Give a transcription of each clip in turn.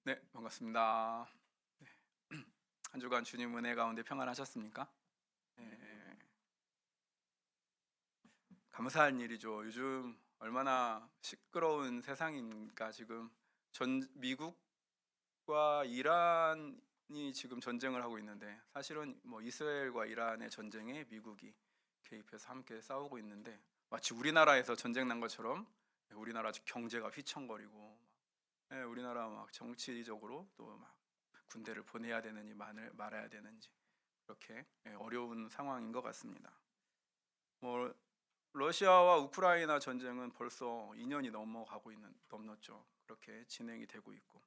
네, 반갑습니다. 네. 한 주간 주님 은혜 가운데 평안하셨습니까? 네, 감사할 일이죠. 요즘 얼마나 시끄러운 세상인가 지금 미국과 이란이 지금 전쟁을 하고 있는데 사실은 뭐 이스라엘과 이란의 전쟁에 미국이 개입해서 함께 싸우고 있는데 마치 우리나라에서 전쟁 난 것처럼 우리나라 경제가 휘청거리고 우리나라 막 정치적으로 또 막 군대를 보내야 되느니 말아야 되는지 그렇게 어려운 상황인 것 같습니다. 뭐 러시아와 우크라이나 전쟁은 벌써 2년이 넘었죠. 그렇게 진행이 되고 있고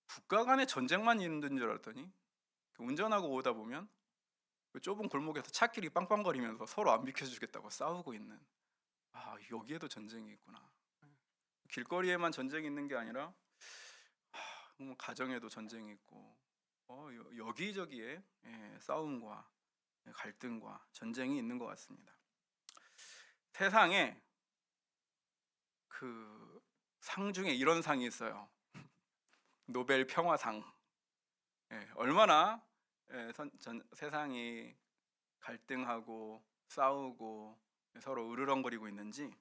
국가 간의 전쟁만 있는 줄 알았더니 운전하고 오다 보면 그 좁은 골목에서 차끼리 빵빵거리면서 서로 안 비켜주겠다고 싸우고 있는, 여기에도 전쟁이 있구나. 길거리에만 전쟁이 있는 게 아니라 뭐 가정에도 전쟁이 있고 여기저기에 싸움과 갈등과 전쟁이 있는 것 같습니다. 세상에 그 상 중에 이런 상이 있어요. 노벨 평화상. 얼마나 세상이 갈등하고 싸우고 서로 으르렁거리고 있는지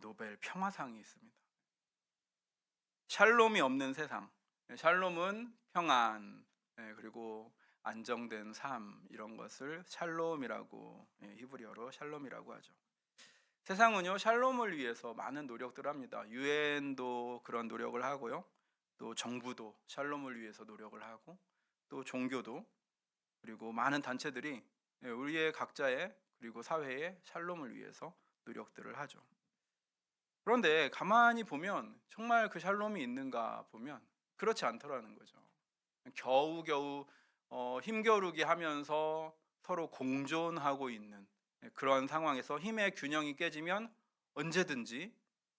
노벨 평화상이 있습니다. 샬롬이 없는 세상. 샬롬은 평안, 그리고 안정된 삶, 이런 것을 샬롬이라고, 히브리어로 샬롬이라고 하죠. 세상은요 샬롬을 위해서 많은 노력들을 합니다. 유엔도 그런 노력을 하고요, 또 정부도 샬롬을 위해서 노력을 하고, 또 종교도, 그리고 많은 단체들이 우리의 각자의 그리고 사회의 샬롬을 위해서 노력들을 하죠. 그런데 가만히 보면 정말 그 샬롬이 있는가 보면 그렇지 않더라는 거죠. 겨우겨우 힘겨루기 하면서 서로 공존하고 있는 그런 상황에서 힘의 균형이 깨지면 언제든지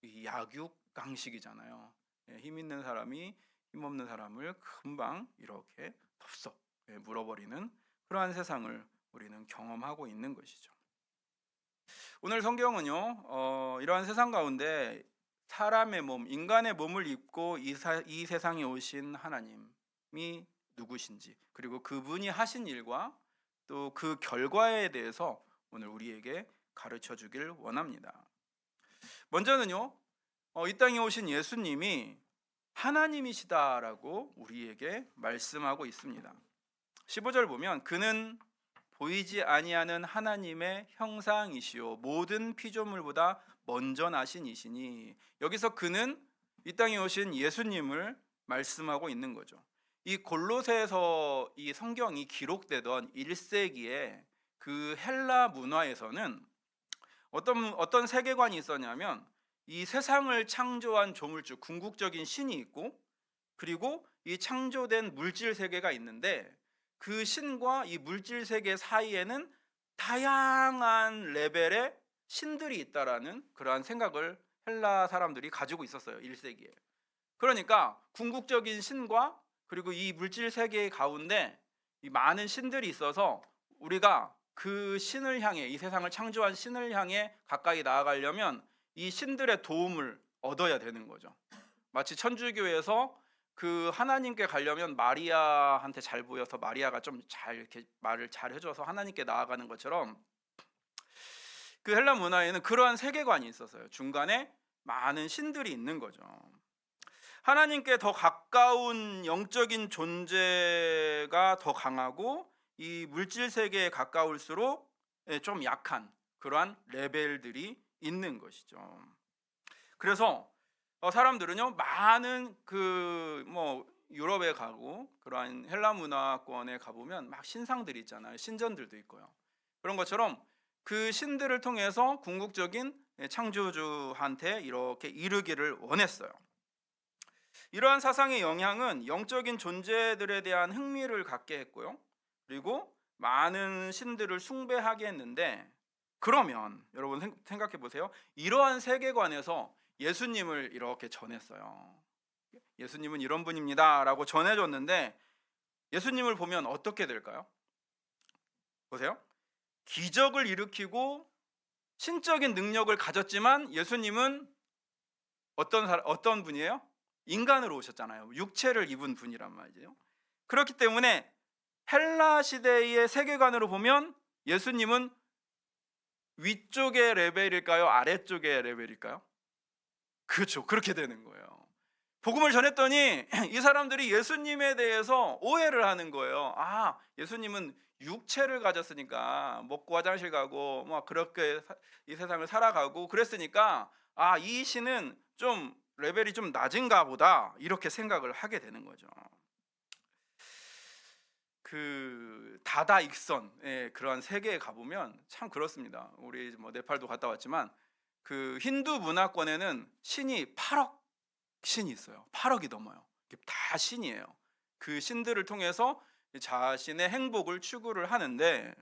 이 약육강식이잖아요. 힘 있는 사람이 힘 없는 사람을 금방 이렇게 덥석 물어버리는 그러한 세상을 우리는 경험하고 있는 것이죠. 오늘 성경은요 이러한 세상 가운데 사람의 몸, 인간의 몸을 입고 이 세상에 오신 하나님이 누구신지, 그리고 그분이 하신 일과 또 그 결과에 대해서 오늘 우리에게 가르쳐 주길 원합니다. 먼저는요 이 땅에 오신 예수님이 하나님이시다라고 우리에게 말씀하고 있습니다. 15절 보면 그는 보이지 아니하는 하나님의 형상이시요 모든 피조물보다 먼저 나신 이시니, 여기서 그는 이 땅에 오신 예수님을 말씀하고 있는 거죠. 이 골로새에서 이 성경이 기록되던 1세기에 그 헬라 문화에서는 어떤 세계관이 있었냐면, 이 세상을 창조한 조물주 궁극적인 신이 있고, 그리고 이 창조된 물질 세계가 있는데, 그 신과 이 물질 세계 사이에는 다양한 레벨의 신들이 있다라는 그러한 생각을 헬라 사람들이 가지고 있었어요, 1세기에. 그러니까 궁극적인 신과 그리고 이 물질 세계 가운데 이 많은 신들이 있어서 우리가 그 신을 향해, 이 세상을 창조한 신을 향해 가까이 나아가려면 이 신들의 도움을 얻어야 되는 거죠. 마치 천주교에서 그 하나님께 가려면 마리아한테 잘 보여서 마리아가 좀 잘 이렇게 말을 잘 해줘서 하나님께 나아가는 것처럼, 그 헬라 문화에는 그러한 세계관이 있었어요. 중간에 많은 신들이 있는 거죠. 하나님께 더 가까운 영적인 존재가 더 강하고, 이 물질 세계에 가까울수록 좀 약한 그러한 레벨들이 있는 것이죠. 그래서 사람들은요 많은 유럽에 가고 그러한 헬라 문화권에 가보면 막 신상들이 있잖아요. 신전들도 있고요. 그런 것처럼 그 신들을 통해서 궁극적인 창조주한테 이렇게 이르기를 원했어요. 이러한 사상의 영향은 영적인 존재들에 대한 흥미를 갖게 했고요, 그리고 많은 신들을 숭배하게 했는데, 그러면 여러분 생각해 보세요. 이러한 세계관에서 예수님을 이렇게 전했어요. 예수님은 이런 분입니다 라고 전해줬는데, 예수님을 보면 어떻게 될까요? 보세요. 기적을 일으키고 신적인 능력을 가졌지만 예수님은 어떤 분이에요? 인간으로 오셨잖아요. 육체를 입은 분이란 말이에요. 그렇기 때문에 헬라 시대의 세계관으로 보면 예수님은 위쪽의 레벨일까요? 아래쪽의 레벨일까요? 그렇죠. 그렇게 되는 거예요. 복음을 전했더니 이 사람들이 예수님에 대해서 오해를 하는 거예요. 아, 예수님은 육체를 가졌으니까 먹고 화장실 가고 뭐 그렇게 이 세상을 살아가고 그랬으니까 아, 이 신은 좀 레벨이 좀 낮은가 보다 이렇게 생각을 하게 되는 거죠. 그 다다익선의 그러한 세계에 가보면 참 그렇습니다. 우리 뭐 네팔도 갔다 왔지만 그 힌두 문화권에는 신이 8억 신이 있어요. 8억이 넘어요. 다 신이에요. 그 신들을 통해서 자신의 행복을 추구를 하는데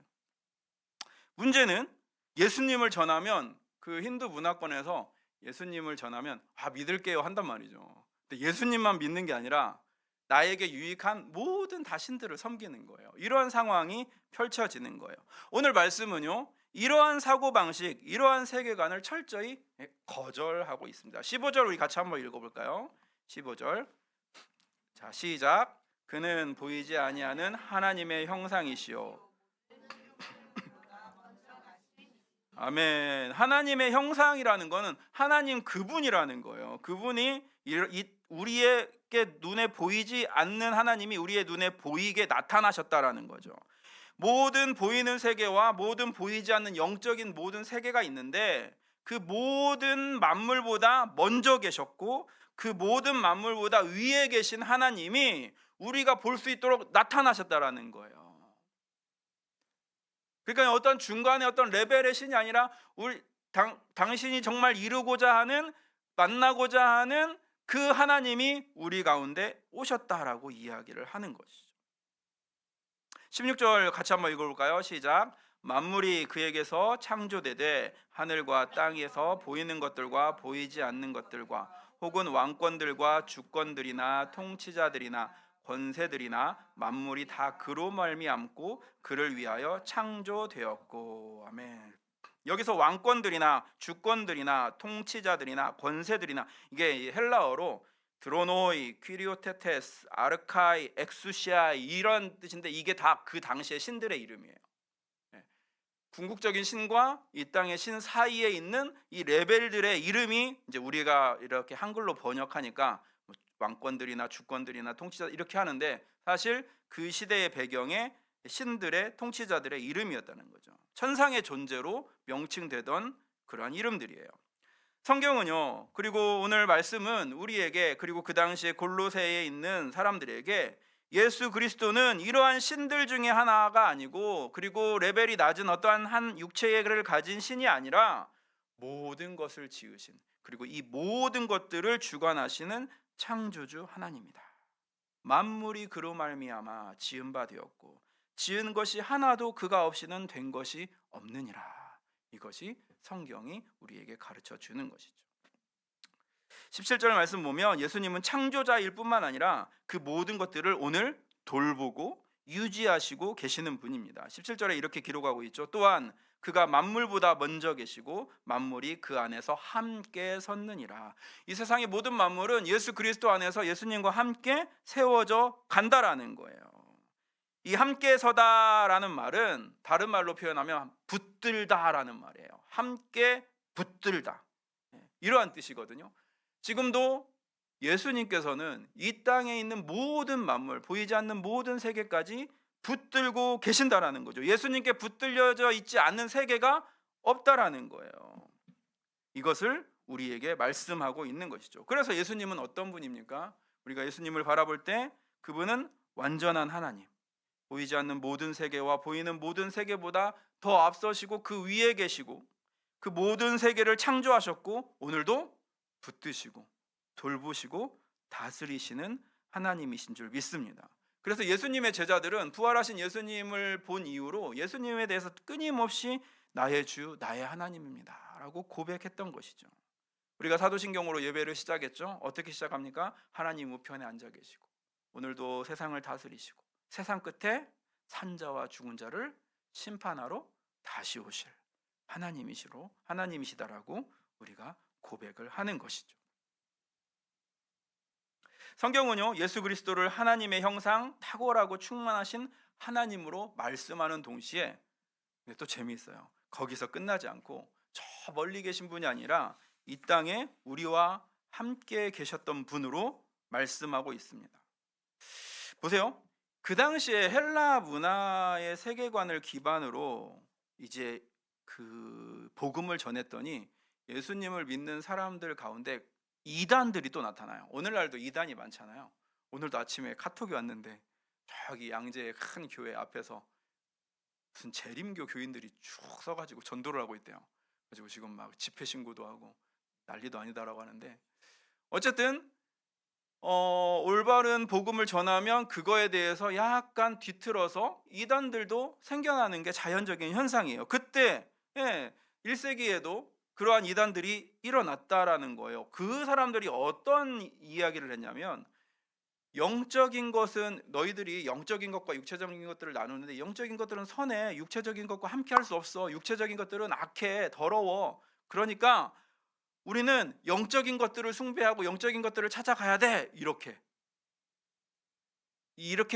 문제는 예수님을 전하면 그 힌두 문화권에서 예수님을 전하면 아, 믿을게요 한단 말이죠. 근데 예수님만 믿는 게 아니라 나에게 유익한 모든 다 신들을 섬기는 거예요. 이러한 상황이 펼쳐지는 거예요. 오늘 말씀은요, 이러한 사고방식, 이러한 세계관을 철저히 거절하고 있습니다. 15절 우리 같이 한번 읽어볼까요? 15절. 자, 시작. 그는 보이지 아니하는 하나님의 형상이시요. 아멘. 하나님의 형상이라는 거는 하나님 그분이라는 거예요. 그분이 우리에게 눈에 보이지 않는 하나님이 우리의 눈에 보이게 나타나셨다라는 거죠. 모든 보이는 세계와 모든 보이지 않는 영적인 모든 세계가 있는데 그 모든 만물보다 먼저 계셨고 그 모든 만물보다 위에 계신 하나님이 우리가 볼 수 있도록 나타나셨다라는 거예요. 그러니까 어떤 중간에 어떤 레벨의 신이 아니라 당신이 정말 이루고자 하는 만나고자 하는 그 하나님이 우리 가운데 오셨다라고 이야기를 하는 것이죠. 16절 같이 한번 읽어볼까요? 시작. 만물이 그에게서 창조되되 하늘과 땅에서 보이는 것들과 보이지 않는 것들과 혹은 왕권들과 주권들이나 통치자들이나 권세들이나 만물이 다 그로 말미암고 그를 위하여 창조되었고. 아멘. 여기서 왕권들이나 주권들이나 통치자들이나 권세들이나 이게 헬라어로 드로노이, 퀴리오테테스, 아르카이, 엑수시아 이런 뜻인데 이게 다 그 당시의 신들의 이름이에요. 궁극적인 신과 이 땅의 신 사이에 있는 이 레벨들의 이름이 이제 우리가 이렇게 한글로 번역하니까 왕권들이나 주권들이나 통치자 이렇게 하는데 사실 그 시대의 배경에 신들의 통치자들의 이름이었다는 거죠. 천상의 존재로 명칭되던 그러한 이름들이에요. 성경은요, 그리고 오늘 말씀은 우리에게 그리고 그 당시에 골로새에 있는 사람들에게 예수 그리스도는 이러한 신들 중에 하나가 아니고 그리고 레벨이 낮은 어떠한 한 육체를 가진 신이 아니라 모든 것을 지으신 그리고 이 모든 것들을 주관하시는 창조주 하나님이다. 만물이 그로 말미암아 지은 바 되었고 지은 것이 하나도 그가 없이는 된 것이 없느니라. 이것이 성경이 우리에게 가르쳐 주는 것이죠. 17절 말씀 보면 예수님은 창조자일 뿐만 아니라 그 모든 것들을 오늘 돌보고 유지하시고 계시는 분입니다. 17절에 이렇게 기록하고 있죠. 또한 그가 만물보다 먼저 계시고 만물이 그 안에서 함께 섰느니라. 이 세상의 모든 만물은 예수 그리스도 안에서 예수님과 함께 세워져 간다라는 거예요. 이 함께 서다라는 말은 다른 말로 표현하면 붙들다라는 말이에요. 함께 붙들다, 이러한 뜻이거든요. 지금도 예수님께서는 이 땅에 있는 모든 만물, 보이지 않는 모든 세계까지 붙들고 계신다라는 거죠. 예수님께 붙들려져 있지 않는 세계가 없다라는 거예요. 이것을 우리에게 말씀하고 있는 것이죠. 그래서 예수님은 어떤 분입니까? 우리가 예수님을 바라볼 때 그분은 완전한 하나님, 보이지 않는 모든 세계와 보이는 모든 세계보다 더 앞서시고 그 위에 계시고 그 모든 세계를 창조하셨고 오늘도 붙드시고 돌보시고 다스리시는 하나님이신 줄 믿습니다. 그래서 예수님의 제자들은 부활하신 예수님을 본 이후로 예수님에 대해서 끊임없이 나의 주, 나의 하나님입니다 라고 고백했던 것이죠. 우리가 사도신경으로 예배를 시작했죠. 어떻게 시작합니까? 하나님 우편에 앉아 계시고 오늘도 세상을 다스리시고 세상 끝에 산자와 죽은 자를 심판하러 다시 오실 하나님이시다라고 우리가 고백을 하는 것이죠. 성경은요, 예수 그리스도를 하나님의 형상, 탁월하고 충만하신 하나님으로 말씀하는 동시에 또 재미있어요. 거기서 끝나지 않고 저 멀리 계신 분이 아니라 이 땅에 우리와 함께 계셨던 분으로 말씀하고 있습니다. 보세요. 그 당시에 헬라 문화의 세계관을 기반으로 이제 그 복음을 전했더니 예수님을 믿는 사람들 가운데 이단들이 또 나타나요. 오늘날도 이단이 많잖아요. 오늘도 아침에 카톡이 왔는데 저기 양재의 큰 교회 앞에서 무슨 재림교 교인들이 쭉 서가지고 전도를 하고 있대요. 그래서 지금 막 집회 신고도 하고 난리도 아니다라고 하는데, 어쨌든 올바른 복음을 전하면 그거에 대해서 약간 뒤틀어서 이단들도 생겨나는 게 자연적인 현상이에요. 그때 1세기에도 그러한 이단들이 일어났다라는 거예요. 그 사람들이 어떤 이야기를 했냐면, 영적인 것은 너희들이 영적인 것과 육체적인 것들을 나누는데 영적인 것들은 선해, 육체적인 것과 함께 할 수 없어. 육체적인 것들은 악해, 더러워. 그러니까 우리는 영적인 것들을 숭배하고 영적인 것들을 찾아가야 돼. 이렇게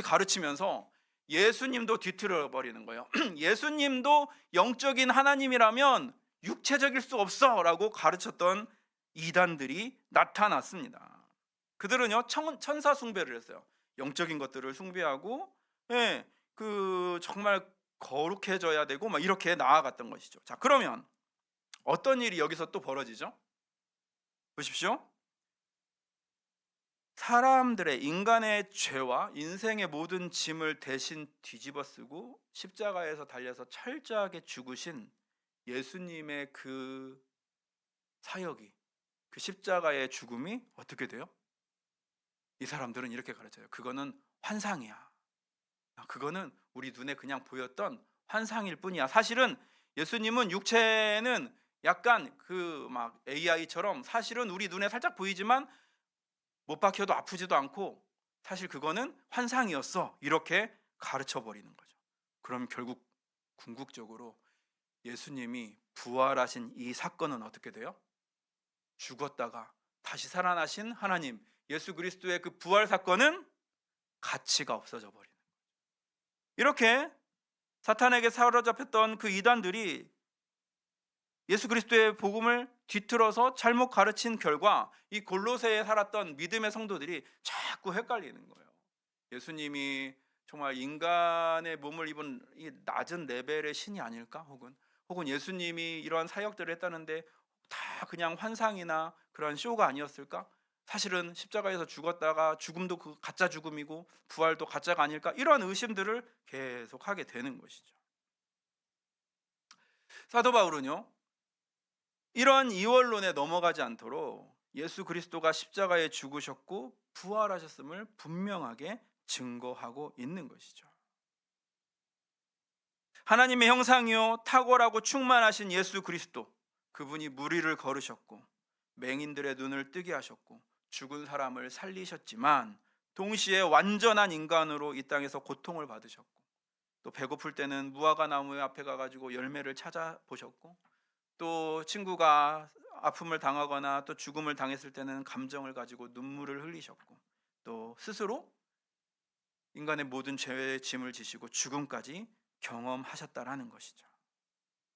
가르치면서 예수님도 뒤틀어 버리는 거예요. 예수님도 영적인 하나님이라면 육체적일 수 없어 라고 가르쳤던 이단들이 나타났습니다. 그들은요, 천사 숭배를 했어요. 영적인 것들을 숭배하고, 그 정말 거룩해져야 되고 막 이렇게 나아갔던 것이죠. 자, 그러면 어떤 일이 여기서 또 벌어지죠? 보십시오. 사람들의, 인간의 죄와 인생의 모든 짐을 대신 뒤집어 쓰고 십자가에서 달려서 철저하게 죽으신 예수님의 그 사역이, 그 십자가의 죽음이 어떻게 돼요? 이 사람들은 이렇게 가르쳐요. 그거는 환상이야. 그거는 우리 눈에 그냥 보였던 환상일 뿐이야. 사실은 예수님은 육체는 약간 그 막 AI처럼 사실은 우리 눈에 살짝 보이지만 못 박혀도 아프지도 않고 사실 그거는 환상이었어. 이렇게 가르쳐 버리는 거죠. 그럼 결국 궁극적으로 예수님이 부활하신 이 사건은 어떻게 돼요? 죽었다가 다시 살아나신 하나님, 예수 그리스도의 그 부활 사건은 가치가 없어져 버리는 거예요. 이렇게 사탄에게 사로잡혔던 그 이단들이 예수 그리스도의 복음을 뒤틀어서 잘못 가르친 결과 이 골로새에 살았던 믿음의 성도들이 자꾸 헷갈리는 거예요. 예수님이 정말 인간의 몸을 입은 이 낮은 레벨의 신이 아닐까? 혹은 예수님이 이러한 사역들을 했다는데 다 그냥 환상이나 그런 쇼가 아니었을까? 사실은 십자가에서 죽었다가 죽음도 그 가짜 죽음이고 부활도 가짜가 아닐까? 이러한 의심들을 계속 하게 되는 것이죠. 사도 바울은요, 이러한 이원론에 넘어가지 않도록 예수 그리스도가 십자가에 죽으셨고 부활하셨음을 분명하게 증거하고 있는 것이죠. 하나님의 형상이요 탁월하고 충만하신 예수 그리스도, 그분이 무리를 걸으셨고 맹인들의 눈을 뜨게 하셨고 죽은 사람을 살리셨지만 동시에 완전한 인간으로 이 땅에서 고통을 받으셨고, 또 배고플 때는 무화과 나무 앞에 가가지고 열매를 찾아보셨고, 또 친구가 아픔을 당하거나 또 죽음을 당했을 때는 감정을 가지고 눈물을 흘리셨고, 또 스스로 인간의 모든 죄의 짐을 지시고 죽음까지 경험하셨다라는 것이죠.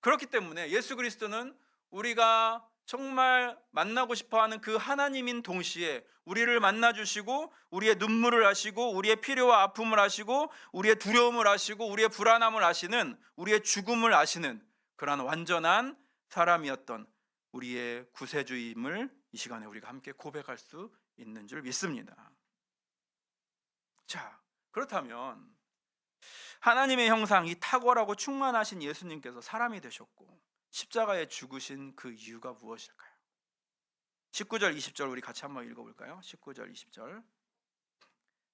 그렇기 때문에 예수 그리스도는 우리가 정말 만나고 싶어하는 그 하나님인 동시에 우리를 만나주시고 우리의 눈물을 아시고 우리의 필요와 아픔을 아시고 우리의 두려움을 아시고 우리의 불안함을 아시는, 우리의 죽음을 아시는 그러한 완전한 사람이었던 우리의 구세주임을 이 시간에 우리가 함께 고백할 수 있는 줄 믿습니다. 자, 그렇다면 하나님의 형상, 이 탁월하고 충만하신 예수님께서 사람이 되셨고 십자가에 죽으신 그 이유가 무엇일까요? 19절 20절 우리 같이 한번 읽어볼까요? 19절 20절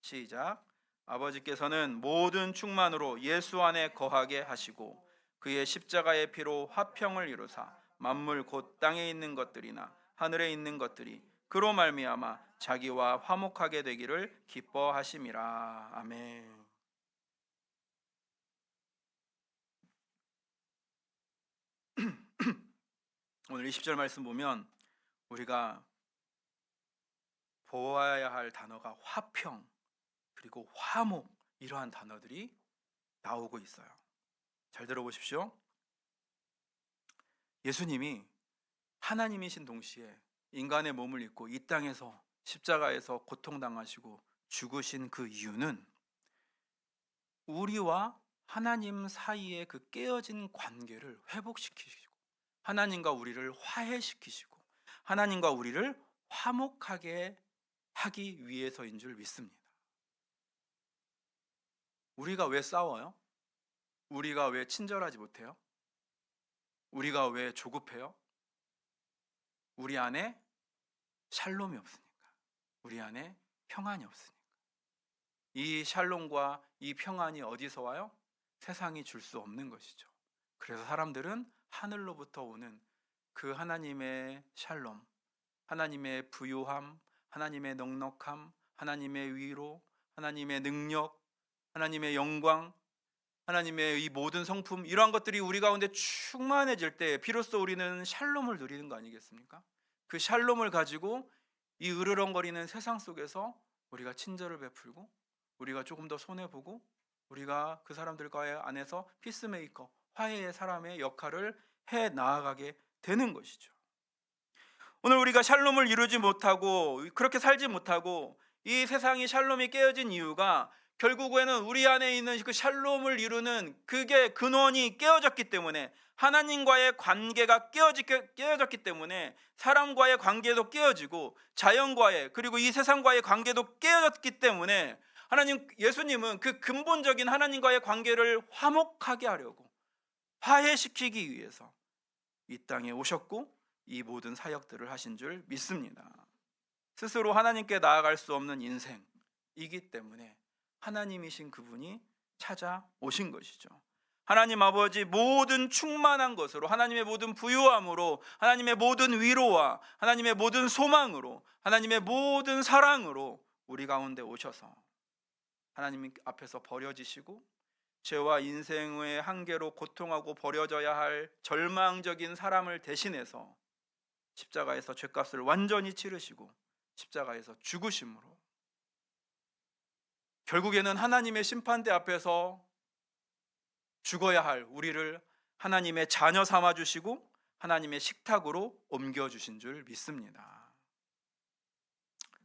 시작. 아버지께서는 모든 충만으로 예수 안에 거하게 하시고 그의 십자가의 피로 화평을 이루사 만물 곧 땅에 있는 것들이나 하늘에 있는 것들이 그로 말미암아 자기와 화목하게 되기를 기뻐하심이라. 아멘. 오늘 20절 말씀 보면 우리가 보아야 할 단어가 화평 그리고 화목, 이러한 단어들이 나오고 있어요. 잘 들어보십시오. 예수님이 하나님이신 동시에 인간의 몸을 입고 이 땅에서 십자가에서 고통당하시고 죽으신 그 이유는 우리와 하나님 사이의 그 깨어진 관계를 회복시키시고 하나님과 우리를 화해시키시고 하나님과 우리를 화목하게 하기 위해서인 줄 믿습니다. 우리가 왜 싸워요? 우리가 왜 친절하지 못해요? 우리가 왜 조급해요? 우리 안에 샬롬이 없으니까. 우리 안에 평안이 없으니까. 이 샬롬과 이 평안이 어디서 와요? 세상이 줄 수 없는 것이죠. 그래서 사람들은 하늘로부터 오는 그 하나님의 샬롬, 하나님의 부요함, 하나님의 넉넉함, 하나님의 위로, 하나님의 능력, 하나님의 영광, 하나님의 이 모든 성품, 이러한 것들이 우리 가운데 충만해질 때 비로소 우리는 샬롬을 누리는 거 아니겠습니까? 그 샬롬을 가지고 이 으르렁거리는 세상 속에서 우리가 친절을 베풀고 우리가 조금 더 손해보고 우리가 그 사람들과의 안에서 피스메이커, 화해의 사람의 역할을 해 나아가게 되는 것이죠. 오늘 우리가 샬롬을 이루지 못하고 그렇게 살지 못하고 이 세상이 샬롬이 깨어진 이유가 결국에는 우리 안에 있는 그 샬롬을 이루는 그게 근원이 깨어졌기 때문에, 하나님과의 관계가 깨어졌기 때문에 사람과의 관계도 깨어지고 자연과의 그리고 이 세상과의 관계도 깨어졌기 때문에 예수님은 그 근본적인 하나님과의 관계를 화목하게 하려고 화해시키기 위해서 이 땅에 오셨고 이 모든 사역들을 하신 줄 믿습니다. 스스로 하나님께 나아갈 수 없는 인생이기 때문에 하나님이신 그분이 찾아오신 것이죠. 하나님 아버지 모든 충만한 것으로, 하나님의 모든 부유함으로, 하나님의 모든 위로와 하나님의 모든 소망으로, 하나님의 모든 사랑으로 우리 가운데 오셔서 하나님 앞에서 버려지시고 죄와 인생의 한계로 고통하고 버려져야 할 절망적인 사람을 대신해서 십자가에서 죄값을 완전히 치르시고 십자가에서 죽으심으로 결국에는 하나님의 심판대 앞에서 죽어야 할 우리를 하나님의 자녀 삼아주시고 하나님의 식탁으로 옮겨주신 줄 믿습니다.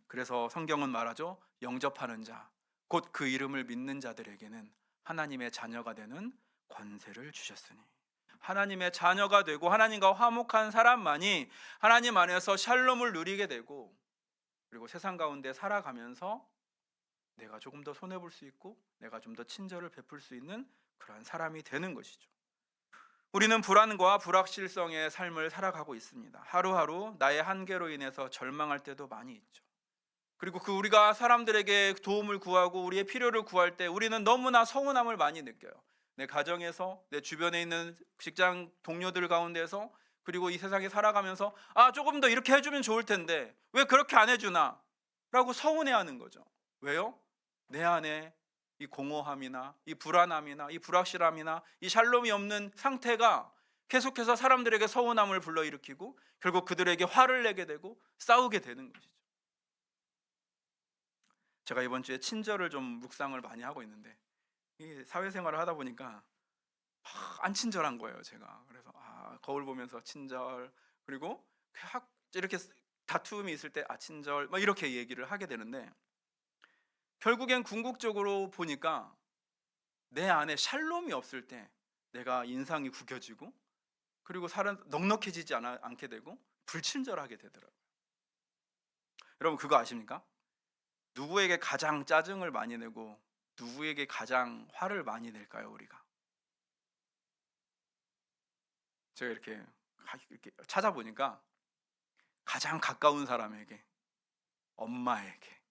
그래서 성경은 말하죠. 영접하는 자, 곧 그 이름을 믿는 자들에게는 하나님의 자녀가 되는 권세를 주셨으니, 하나님의 자녀가 되고 하나님과 화목한 사람만이 하나님 안에서 샬롬을 누리게 되고, 그리고 세상 가운데 살아가면서 내가 조금 더 손해볼 수 있고 내가 좀 더 친절을 베풀 수 있는 그러한 사람이 되는 것이죠. 우리는 불안과 불확실성의 삶을 살아가고 있습니다. 하루하루 나의 한계로 인해서 절망할 때도 많이 있죠. 그리고 우리가 사람들에게 도움을 구하고 우리의 필요를 구할 때 우리는 너무나 서운함을 많이 느껴요. 내 가정에서, 내 주변에 있는 직장 동료들 가운데서, 그리고 이 세상에 살아가면서 조금 더 이렇게 해주면 좋을 텐데 왜 그렇게 안 해주나 라고 서운해하는 거죠. 왜요? 내 안에 이 공허함이나 이 불안함이나 이 불확실함이나 이 샬롬이 없는 상태가 계속해서 사람들에게 서운함을 불러일으키고 결국 그들에게 화를 내게 되고 싸우게 되는 것이죠. 제가 이번 주에 친절을 좀 묵상을 많이 하고 있는데, 이 사회생활을 하다 보니까 안 친절한 거예요 제가. 그래서 거울 보면서 친절, 그리고 이렇게 다툼이 있을 때 친절 막 이렇게 얘기를 하게 되는데, 결국엔 궁극적으로 보니까 내 안에 샬롬이 없을 때 내가 인상이 구겨지고 그리고 사람 넉넉해지지 않게 되고 불친절하게 되더라고요. 여러분 그거 아십니까? 누구에게 가장 짜증을 많이 내고 누구에게 가장 화를 많이 낼까요? 우리가 제가 이렇게 찾아보니까 가장 가까운 사람에게, 엄마에게,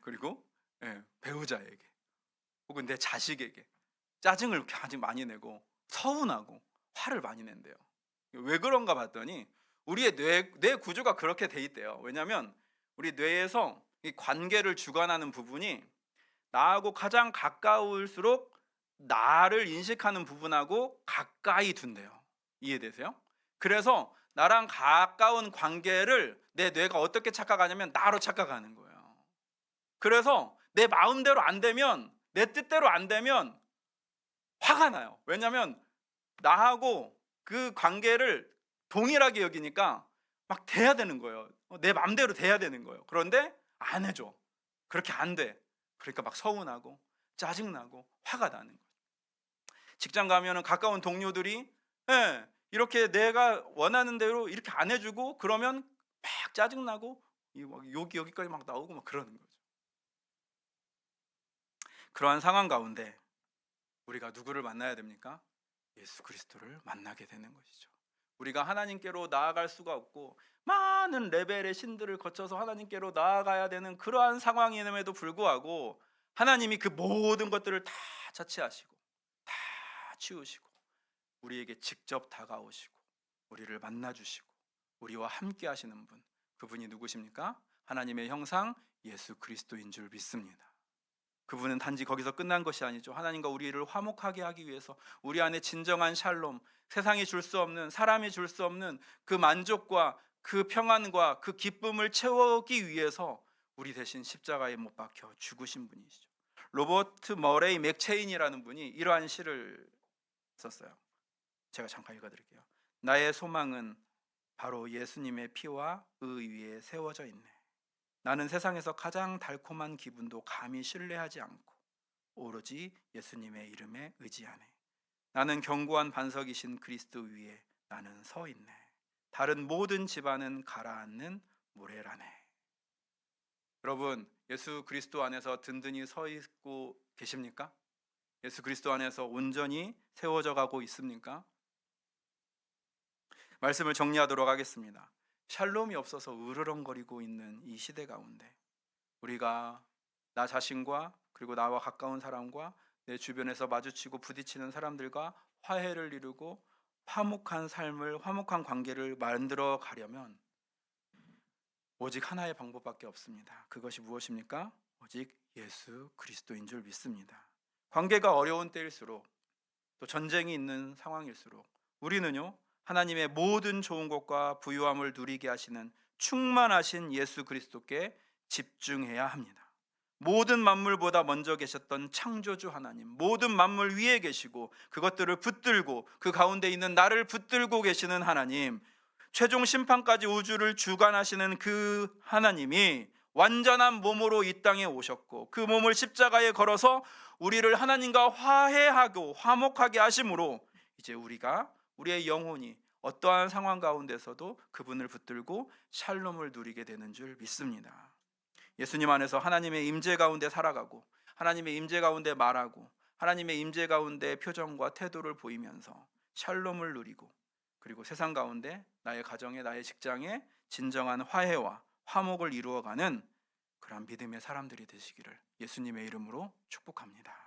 그리고 배우자에게, 혹은 내 자식에게 짜증을 아주 많이 내고 서운하고 화를 많이 낸대요. 왜 그런가 봤더니 우리의 뇌 구조가 그렇게 돼 있대요. 왜냐하면 우리 뇌에서 이 관계를 주관하는 부분이 나하고 가장 가까울수록 나를 인식하는 부분하고 가까이 둔대요. 이해되세요? 그래서 나랑 가까운 관계를 내 뇌가 어떻게 착각하냐면 나로 착각하는 거예요. 그래서 내 마음대로 안 되면, 내 뜻대로 안 되면 화가 나요. 왜냐하면 나하고 그 관계를 동일하게 여기니까 막 돼야 되는 거예요. 내 마음대로 돼야 되는 거예요. 그런데 안 해줘. 그렇게 안 돼. 그러니까 막 서운하고 짜증나고 화가 나는 거예요. 직장 가면은 가까운 동료들이 이렇게 내가 원하는 대로 이렇게 안 해주고 그러면 막 짜증나고 막 욕이 여기까지 막 나오고 막 그러는 거죠. 그러한 상황 가운데 우리가 누구를 만나야 됩니까? 예수 그리스도를 만나게 되는 것이죠. 우리가 하나님께로 나아갈 수가 없고 많은 레벨의 신들을 거쳐서 하나님께로 나아가야 되는 그러한 상황임에도 불구하고 하나님이 그 모든 것들을 다 자체하시고 다 치우시고 우리에게 직접 다가오시고 우리를 만나주시고 우리와 함께 하시는 분, 그분이 누구십니까? 하나님의 형상 예수 그리스도인 줄 믿습니다. 그분은 단지 거기서 끝난 것이 아니죠. 하나님과 우리를 화목하게 하기 위해서 우리 안에 진정한 샬롬, 세상이 줄 수 없는, 사람이 줄 수 없는 그 만족과 그 평안과 그 기쁨을 채우기 위해서 우리 대신 십자가에 못 박혀 죽으신 분이시죠. 로버트 머레이 맥체인이라는 분이 이러한 시를 썼어요. 제가 잠깐 읽어드릴게요. 나의 소망은 바로 예수님의 피와 의 위에 세워져 있네. 나는 세상에서 가장 달콤한 기분도 감히 신뢰하지 않고 오로지 예수님의 이름에 의지하네. 나는 견고한 반석이신 그리스도 위에 나는 서 있네. 다른 모든 집안은 가라앉는 모래라네. 여러분, 예수 그리스도 안에서 든든히 서 있고 계십니까? 예수 그리스도 안에서 온전히 세워져 가고 있습니까? 말씀을 정리하도록 하겠습니다. 샬롬이 없어서 으르렁거리고 있는 이 시대 가운데 우리가 나 자신과 그리고 나와 가까운 사람과 내 주변에서 마주치고 부딪히는 사람들과 화해를 이루고 화목한 삶을, 화목한 관계를 만들어 가려면 오직 하나의 방법밖에 없습니다. 그것이 무엇입니까? 오직 예수 그리스도인 줄 믿습니다. 관계가 어려운 때일수록 또 전쟁이 있는 상황일수록 우리는요, 하나님의 모든 좋은 것과 부유함을 누리게 하시는 충만하신 예수 그리스도께 집중해야 합니다. 모든 만물보다 먼저 계셨던 창조주 하나님, 모든 만물 위에 계시고 그것들을 붙들고 그 가운데 있는 나를 붙들고 계시는 하나님, 최종 심판까지 우주를 주관하시는 그 하나님이 완전한 몸으로 이 땅에 오셨고 그 몸을 십자가에 걸어서 우리를 하나님과 화해하고 화목하게 하심으로 이제 우리의 영혼이 어떠한 상황 가운데서도 그분을 붙들고 샬롬을 누리게 되는 줄 믿습니다. 예수님 안에서 하나님의 임재 가운데 살아가고 하나님의 임재 가운데 말하고 하나님의 임재 가운데 표정과 태도를 보이면서 샬롬을 누리고 그리고 세상 가운데 나의 가정에 나의 직장에 진정한 화해와 화목을 이루어가는 그런 믿음의 사람들이 되시기를 예수님의 이름으로 축복합니다.